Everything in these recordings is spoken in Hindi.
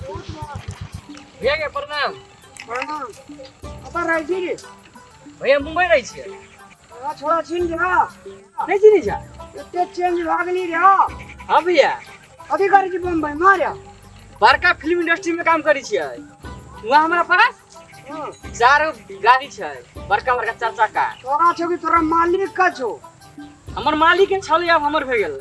भैया के प्रणाम। प्रणाम। पता रही थी रे? भैया मुंबई रही छे। छोड़ा छीन जा। नहीं चिनी जा। इतने चेंज भागली रे। हाँ भैया। अधिकारी जी बम्बई मारिया। बड़का फिल्म इंडस्ट्री में काम करी छे। वहाँ हमारा पास 4 गाड़ी छे। बड़का बड़का 4 चक्का। तोरा छो कि तोरा मालिक का छो? हमर मालिक के छल अब हमर भे गेल।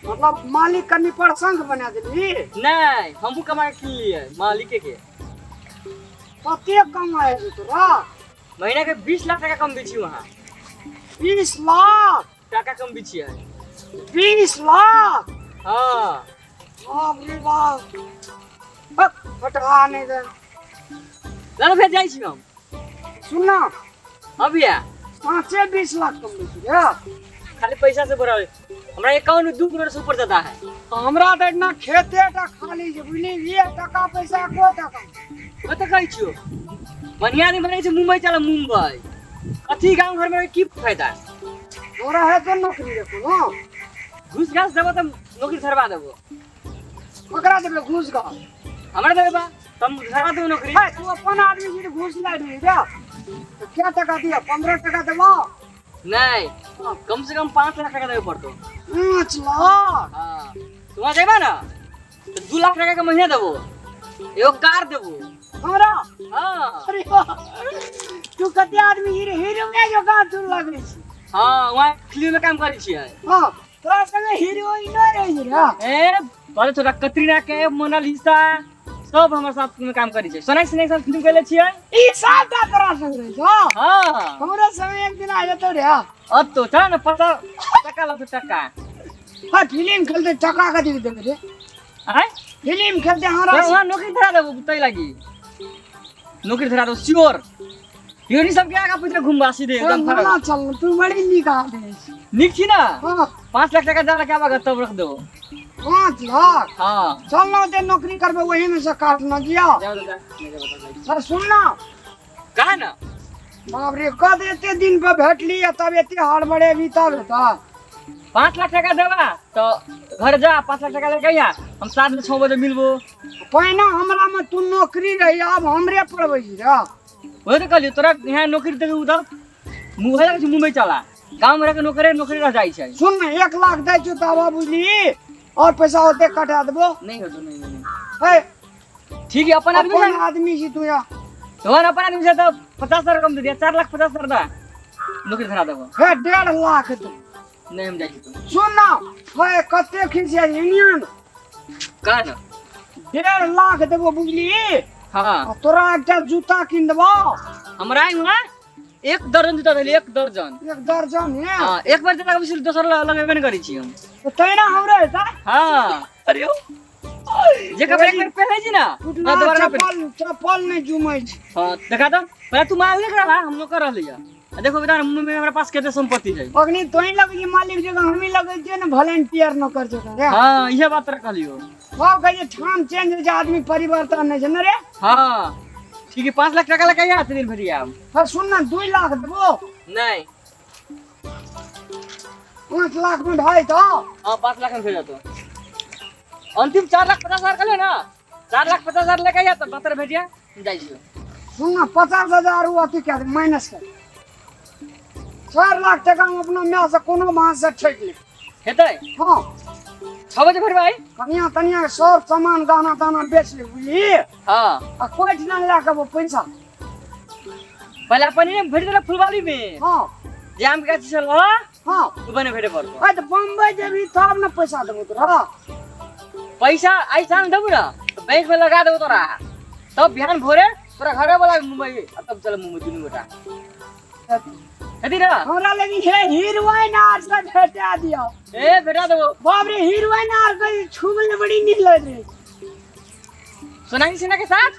मतलब मालिक कनी पर संग बना देली? नहीं, हमहू कमा के लिए मालिक के। कते कमाए रे तोरा? महीना के 20 लाख टका कम बेची वहाँ। 20 लाख टका कम बेची है। 20 लाख? हाँ। बाप रे बाप। हटा नहीं दे। लालो भैया जाई छी हम। सुनना। हाँ भैया। 20 लाख कम बेची रे। खाली पैसा से भरा हमरा अकाउंट में 2 करोड़ से ऊपर ज्यादा है। हमरा तो इतना खेते टा खाली जे बुझली ये टका पैसा को टका। मैं तो कहै छियो बढ़िया आदमी बनै छै मुंबई चला मुंबई। कथी गांव घर में की फायदा? तोरा है तो नौकरी देखो ना। घूस घास देबो त नौकरी धरवा देबो। ओकरा देबे घूस का? हमरा देबे बा तुम धरवा देबो नौकरी। है तू अपन आदमी जी घूस ला दे रे। तो क्या टका दिया? 15 टका देबो? नहीं, कम से कम 5 लाख टका देबे पड़तो। 5 लाख? हां, तुम आ जाबा ना तो 2 लाख टका के महीना देबो। एगो कार देबो हमरा। हां। अरे वाह। तू कते आदमी हीरो में जो का तू लगै छी? हां, वहां फिल्म में काम करै छियै। हां, तोरा संगे हीरोइन रहे छी रे। ए बोले तोरा कतरीना के मोनालिसा सब हमर साथ में काम करी छै। सोनाई सिन्हा के साथ फिल्म केले छियै। ई सब ता तोरा संग रहे छ? हां। हमरा समय एक दिन आ जतो रे। अब तो था ना 50 टका लगतो टका। हां, फिल्म खेलते टका का दे देबे रे। आय फिल्म खेलते हमरा वहाँ नौकरी धरा देबो तै लागी। नौकरी धरा दो श्योर। योनी सब के आगा पीछे घुमबा सीधे एकदम ना फरक। चल तू बड़ी निक आदमी छी। निक छी ना? हां, 5 लाख टका ज्यादा क्या बात तब रख दो। 5 लाख? हां। चल ना ते नौकरी करबे वही में से काट ना दिया। जाओ दादा। सर सुन ना। कहा ना? बाप रे कद एते दिन पे भेटली तब एते हड़बड़े भी तब था। 5 लाख टका देबा तो घर जा 5 लाख टका लेके आ। हम साथ में 6 बजे मिलबो। पहिना हमरा में तू नौकरी रही अब हमरे पड़बै छी रे। ओए तो कहली तोरा यहाँ नौकरी देबे उधर मुंबई चला। गांव में रह के नौकरी रह जाई छै। सुन ना 1 लाख दै छु तब बुझली और पैसा होते कटा देबो। नहीं हो तो नहीं। है ठीक है अपन आदमी अपन है। आदमी छी तू या। तोहर अपन आदमी से तो 50,000 कम दे दिया। 4 लाख 50,000 दा नौकरी धरा देबो। है 1.5 लाख तो। नहीं हम जाई छी। सुन ना है कते खिसिया यूनियन कहा ना? 1.5 लाख देबो बुझली। हाँ। तोरा एकटा जूता किन देबो। हमरा वहाँ 1 दर्जन जूता देली। 1 दर्जन। 1 दर्जन है। हाँ, एक बार जला बिसुल दोसर लगेबे नहीं करी छी हम। तो तैना हमरे था। हाँ। अरे ओ जे कपड़ा एक बार पहने छी ना टूटना दोबारा ना पहने। चप्पल नहीं जुमै छी। हाँ, देखा तो पहले तू माल नहीं करा हम लोग कर रहली है। देखो बेटा मुंबई में हमारे पास कितने संपत्ति है। अग्नि तोई लगे मालिक जगह हम ही लगे जे ना वॉलंटियर न कर जगह रे। हाँ, ये बात रखलियो। हो गई ठाम चेंज हो जा आदमी परिवर्तन नहीं जन रे। हाँ ठीक है। 5 लाख टका लगा आते दिन भरिया हम। हां सुन ना 2 लाख देबो। नहीं 5 लाख में भाई तो। हाँ 5 लाख में भेजा तो अंतिम 4,50,000 कर ले ना। 4,50,000 लेके आया तो बतर भेजिया जाई छी। सुन ना 50,000 हुआ तो क्या माइनस कर। 4 लाख टका हम अपना में से कोनो मां से ठेक ले हेतै। हां 6 बजे भर भाई। कनिया तनिया सब सामान दाना दाना बेच ले बुझली। हाँ आ कोई ना ला के वो पैसा। पहले अपन ने भेज देला फुलवारी में। हां जाम के चल हो। हां तू बने भेटे पड़तो। ए तो बम्बई जेबी तब ना पैसा देबो तोरा। पैसा ऐसा न देबू ना तो बैंक में लगा देबो तोरा। तब बिहान भोरे तोरा घरे वाला मुंबई तब चल मुंबई दुनू बेटा। हेती ना? हमरा लगी है हीरोइन आर से भेटा दियो। ए बेटा देबो। बाप रे हीरोइन आर कहीं छुबले बड़ी नीक लग रही। सोनाली सिन्हा के साथ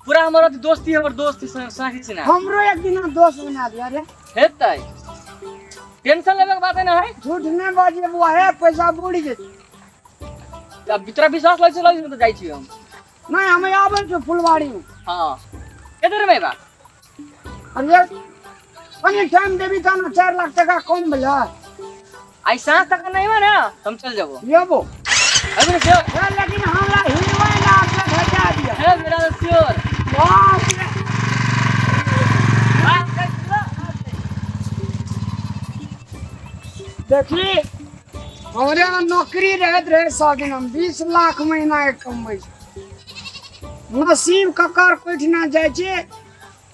पूरा हमारा दोस्ती है और दोस्ती सोनाली सिन्हा। हमरो एक दिन दोस्त बना दिया रे। हेतै। टेंशन लेवे के बात है ना है। झूठ नहीं बाजे बुआ है पैसा बुड़ी जे। अब तोरा विश्वास लग चल तो जाई छी हम। नहीं हमें आबे छ फुलवाड़ी में। हां केदर में बा? अरे अने टाइम देबी त ना 4 लाख टका कम भेला। आई सांस तक नहीं हुआ ना हम चल जाबो। लेबो अभी श्योर ए, लेकिन हमरा हीरोइन आपसे भेजा दिया है मेरा श्योर बाप रे देखी हमारे यहाँ नौकरी रहत रहे 100 दिन हम 20 लाख महीना के कमबै नसीब ककर कुछ ना जाय छे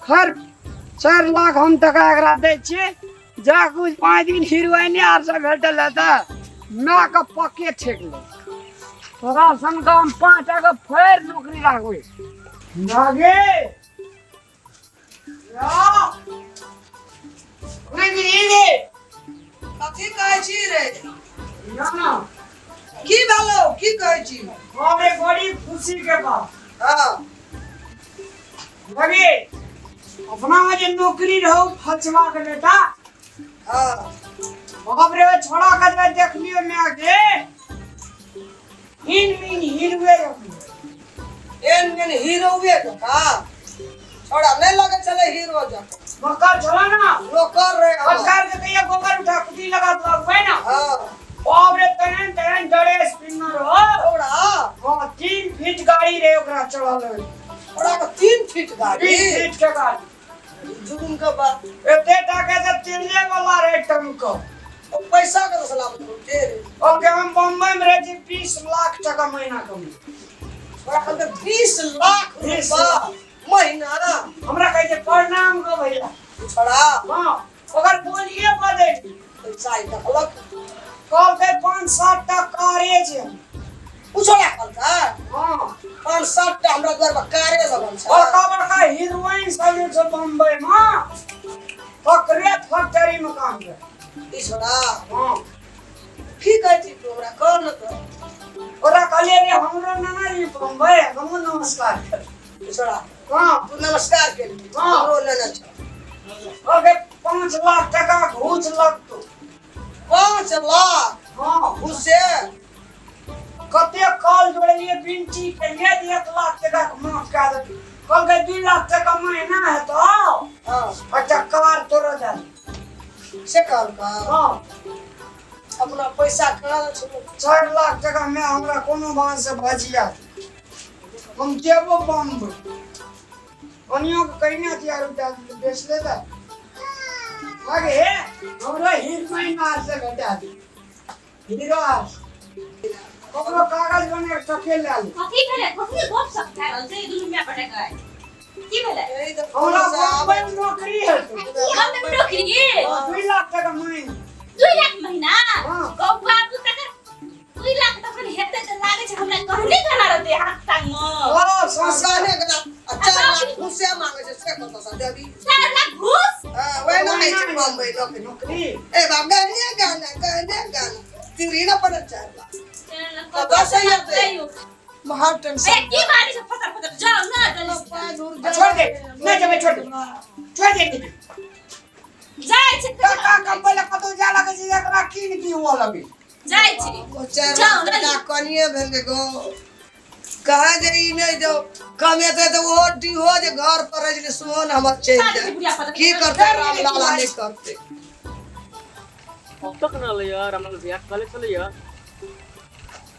खर 4 लाख हम टका एकरा दै छियै जा कुछ 5 दिन हीरोइन आर से भेटल है त मैं का पक्के ठेक ले तोरा सन का हम 5 टका फेर नौकरी राखबै लागे या नहीं गिरी कथी कहै छी रे ना की भेलो की कहै छी हमारे बड़ी खुशी के बात हां लगे अपना जे नौकरी रहो फचवा के बेटा हां बाप रे छोड़ा के देख लियो मैं आगे हीरोए एन हीरो वे का छोड़ा नहीं लगे चले हीरो जा मक्का चला ना नौकर रे सरकार के कहिया गोबर उठा कुटी लगा तो है ना हां बाप रे तन तन डरे स्पिनर हो छोड़ा हां 3 फीट गाड़ी रे ओकरा चढ़ा ले छोड़ा का 3 फीट गाड़ी 3 फीट के गाड़ी जुगुन का बा एते टाके से तेले वाला रे टमको और पैसा का सलामत होते रे और के हम बम्बई में रह 20 लाख टका महीना कमाई छोड़ा का 20 लाख 20 रुपया महीना हमरा कहे प्रणाम को भैया छोड़ा हां अगर बोलिए बदे पैसा ही तकलक कल के 5-7 टका रे जे पूछोला कल का हां 5-7 टा हमरा घर में कारे लगन छ और कबर का हीरोइन सब जो बम्बई में फकरे फैक्ट्री में काम करे ई छोड़ा हां की कहै छी तू हमरा कौन कर ओरा कहले रे हमरो नाना जी बम्बई हम नमस्कार ई छोड़ा हां तू नमस्कार के हाँ। हमरो लेना छ ओके 5 लाख टका घूस लगतो 5 लाख हां उससे कते कॉल जोड़लिए बिंची के लिए 1 लाख टका माफ कर दे कल के 2 लाख टका महीना है तो हां अच्छा कार तोड़ जा से कल का हां अपना पैसा करा छ 4 लाख टका में हमरा कोनो बात से भजिया हम जेबो बम्ब अनियो को कहिना तैयार उठा बेच लेता आगे हमरा हीरोइन मार से घटा दी हीरो ककरो कागज बने के टके ले ली कथी भेलै कथी गप सकता है से दुनू में पटक गए की भेलै यही तो हमरा पैसा बम्बई में नौकरी है की हम में नौकरी 2 लाख टका महीना 2 लाख महीना हाँ। कौवा तू तक 2 लाख तक हेते त लागे छ हमरा कहली खाना रहते हाथ टांग में ओ संसाने का 4 लाख उससे मांगे छ से कत सा देबी 4 लाख घूस हां वही ना है बम्बई नौकरी नौकरी ए बाप गाना तेरी ना पर 4 लाख तो बस ही है महा टेंशन ए की मारी छ फटर फटर जाओ ना जल्दी छोड़ दे नहीं जब छोड़ दे जाय छ काका कंपनी कतो जा लगे छै एकरा कीन की हुआ लगे जाय छी ओ 4 लाख टका कनिए भेल गो कहा जे ई नहीं दो कमेते तो वो डी हो जे घर पर रह जे सोन हमर चल जाए की करते राम लाला नहीं करते अब तक ना ले यार हम लोग यार चले यार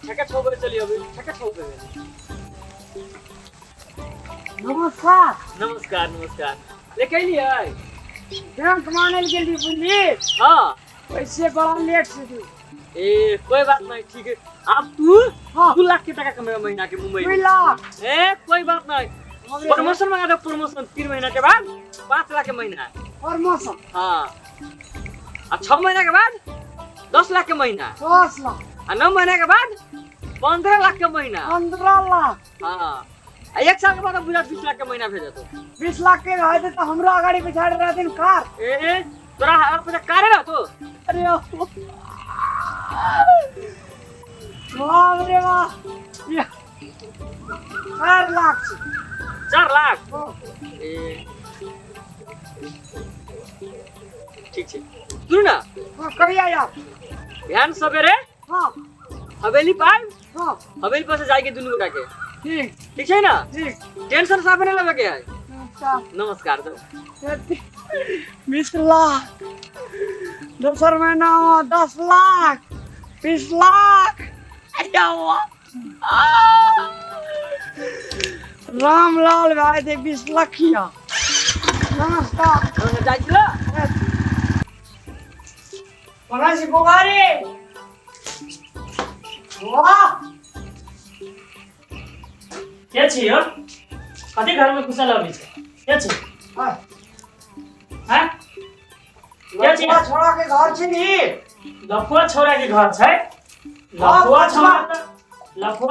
छक्का छौ बजे चलिए अभी छक्का छौ बजे नमस्कार नमस्कार ले कैली है बैंक माने के लिए बुझली हां पैसे बड़ा लेट से दू ए कोई बात नहीं ठीक है अब तू हाँ। 2 लाख के टका कमेगा महीना के मुंबई 2 में लाख ए कोई बात नहीं प्रमोशन मंगा दो प्रमोशन 3 महीना के बाद 5 लाख के महीना और मौसम हाँ और 6 महीना के बाद 10 लाख के महीना 10 लाख और 9 महीना के बाद 15 लाख के महीना 15 लाख हाँ आ 1 साल के बाद बुझा 20 लाख के महीना भेजा तो 20 लाख के रहते तो हमरा गाड़ी बिछाड़ रहते कार ए तोरा पैसा कारे ना तो अरे वाह रे वाह ये 4 लाख से 4 लाख हाँ। ए ठीक है सुन ना हाँ कहिया यार बिहान सवेरे हाँ हवेली पार हाँ हवेली पर से जाके दुनू गोटा के ठीक ठीक है ना ठीक टेंशन साफ नहीं लगे है अच्छा नमस्कार दो 20 लाख दूसर महीना 10 लाख 20 लाख क्या हुआ रामलाल भाई थे 20 लखिया नमस्कार जाइला परासी बुगारी वाह के छियो कथी घर में घुसल अभी छै के छै हां हैं के छियो छोड़ा के घर छी नी लफुआ छोरा के घर छै लफुआ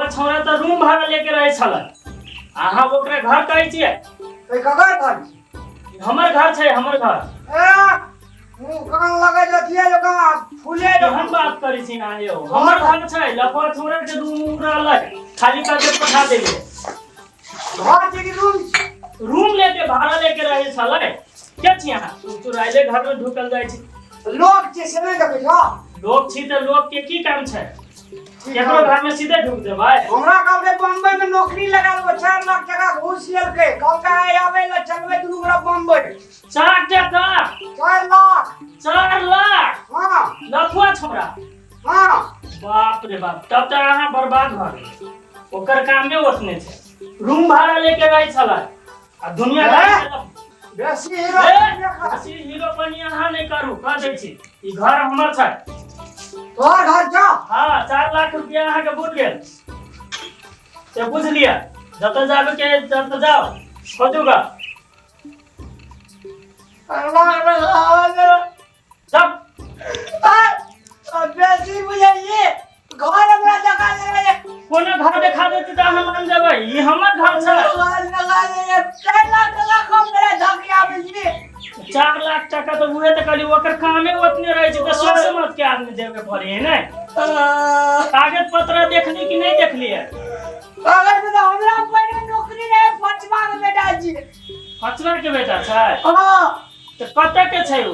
छोरा त रूम भाड़ा लेके रहे छल अहाँ ओकरा घर कहै छियै तो ककर घर हमर घर छै हमर घर ए मुंह कान लगे जतिया लोग फूले हम बात करै छी ना यौ हमर घर छै लफुआ छोरा के रूम रहलै खाली करके पठा देबे घर छी कि रूम लेके भाड़ा लेके रहे छलै के छी अहाँ चुराइले घर में ढुकल जाइ छी लोग छी से नहीं देखै छ लोग छी त लोग के की काम छै केकरो घर में सीधे ढुक देबै हमरा कहल के बम्बई में नौकरी लगा लो 4 लाख टका घूस लेलके कहल के आवे ला चलबे दुनू गोरा बम्बई 4 टका 4 लाख 4 लाख हां लफुआ छोरा हां बाप रे बाप तब त अहाँ बर्बाद भ गेल ओकर कामे ओतने छै रूम भाड़ा लेके रहे छला आ दुनिया बेसी हीरो ऐसी हीरो बनी अहाँ नहीं करू कह दै छी ई घर हमर छै तोहर घर छ हां 4 लाख रुपया अहाँ के बुझ गेल से बुझ लिया जत जाबे के तत जाओ खोजूगा सब बेसी बुझाइए घर हमरा जगह लगे कोनो घर देखा देती त हम मान जेबै ई हमर घर छै 4 लाख टका कम मेरा धकिया में जी 4 लाख टका तो उहे त कहली ओकर कामे ओतने रहे छै त सोच समझ के आदमी देबे पड़े है ने कागज पत्र देखली कि नहीं देखली है अगर तो हमरा पहले नौकरी रहे फचवा के बेटा जी फचवा के बेटा छै हां त कते के छै उ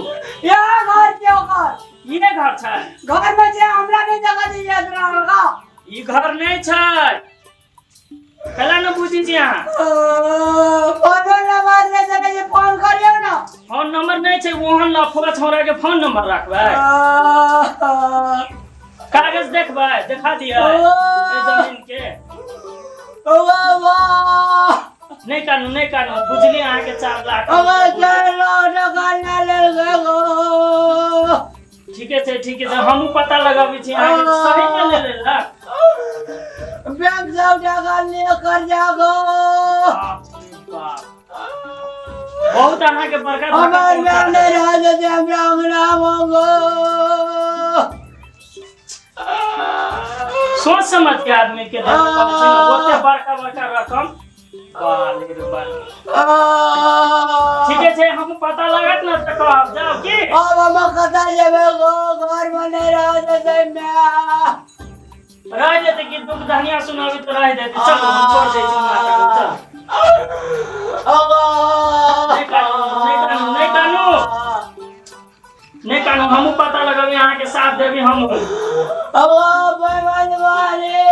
यहाँ घर के ओकर इने घर छै घर में जे हमरा नहीं जगह दी याद रहलगा ई घर नहीं छै कला न बुझी छी अहाँ फोन नंबर ले सके जे फोन करियो ना फोन नंबर नहीं छै ओहन लफुआ छोरा के फोन नंबर रखबै कागज देखबै देखा दिया ए जमीन के वाह नहीं कानू बुझली अहाँ के 4 लाख अगर चलो टका ना ले गो ठीके छै हमहू पता लगाबै छी अहाँ के सही में ले लेला बैंक से टका लेकर जागो बाप रे बाप बहुत अहाँ के बड़का हमार बहन राज दे हमरा होगो सोच समझ के आदमी के देबे पड़ै छै ओते बड़का रकम बाले रे बाल ठीके छै हम पता लागत न त कहब जाओ की अब हम कता जेबे गो घर में नहीं रह दे मैं रह जेते कि दुख धनिया सुनाबी तो रह जेते चलो हम छोड़ दै छी माता चल नहीं कानू हमहू पता लगाबी अहाँ के साथ देबी हम अब भाई मारे